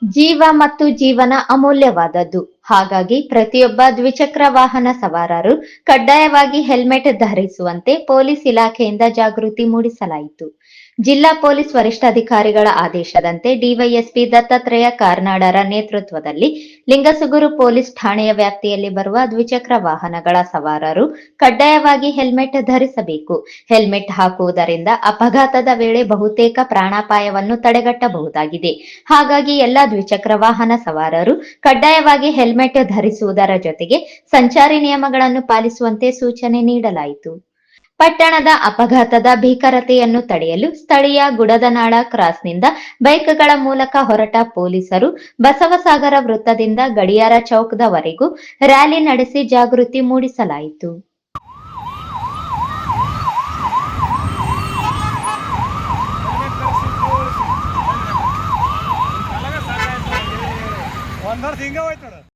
ಜೀವ ಮತ್ತು ಜೀವನ ಅಮೂಲ್ಯವಾದದ್ದು. ಹಾಗಾಗಿ ಪ್ರತಿಯೊಬ್ಬ ದ್ವಿಚಕ್ರ ವಾಹನ ಸವಾರರು ಕಡ್ಡಾಯವಾಗಿ ಹೆಲ್ಮೆಟ್ ಧರಿಸುವಂತೆ ಪೊಲೀಸ್ ಇಲಾಖೆಯಿಂದ ಜಾಗೃತಿ ಮೂಡಿಸಲಾಯಿತು. ಜಿಲ್ಲಾ ಪೊಲೀಸ್ ವರಿಷ್ಠಾಧಿಕಾರಿಗಳ ಆದೇಶದಂತೆ ಡಿವೈಎಸ್ಪಿ ದತ್ತಾತ್ರೇಯ ಕಾರ್ನಾಡರ ನೇತೃತ್ವದಲ್ಲಿ ಲಿಂಗಸುಗೂರು ಪೊಲೀಸ್ ಠಾಣೆಯ ವ್ಯಾಪ್ತಿಯಲ್ಲಿ ಬರುವ ದ್ವಿಚಕ್ರ ವಾಹನಗಳ ಸವಾರರು ಕಡ್ಡಾಯವಾಗಿ ಹೆಲ್ಮೆಟ್ ಧರಿಸಬೇಕು. ಹೆಲ್ಮೆಟ್ ಹಾಕುವುದರಿಂದ ಅಪಘಾತದ ವೇಳೆ ಬಹುತೇಕ ಪ್ರಾಣಾಪಾಯವನ್ನು ತಡೆಗಟ್ಟಬಹುದಾಗಿದೆ. ಹಾಗಾಗಿ ಎಲ್ಲ ದ್ವಿಚಕ್ರ ವಾಹನ ಸವಾರರು ಕಡ್ಡಾಯವಾಗಿ ಹೆಲ್ಮೆಟ್ ಧರಿಸುವುದರ ಜೊತೆಗೆ ಸಂಚಾರಿ ನಿಯಮಗಳನ್ನು ಪಾಲಿಸುವಂತೆ ಸೂಚನೆ ನೀಡಲಾಯಿತು. ಪಟ್ಟಣದ ಅಪಘಾತದ ಭೀಕರತೆಯನ್ನು ತಡೆಯಲು ಸ್ಥಳೀಯ ಗುಡದನಾಳ ಕ್ರಾಸ್ನಿಂದ ಬೈಕ್ಗಳ ಮೂಲಕ ಹೊರಟ ಪೊಲೀಸರು ಬಸವಸಾಗರ ವೃತ್ತದಿಂದ ಗಡಿಯಾರ ಚೌಕದವರೆಗೂ ರ್ಯಾಲಿ ನಡೆಸಿ ಜಾಗೃತಿ ಮೂಡಿಸಲಾಯಿತು. ಒಂದರ ಹಿಂಗ ಹೋಯ್ತು.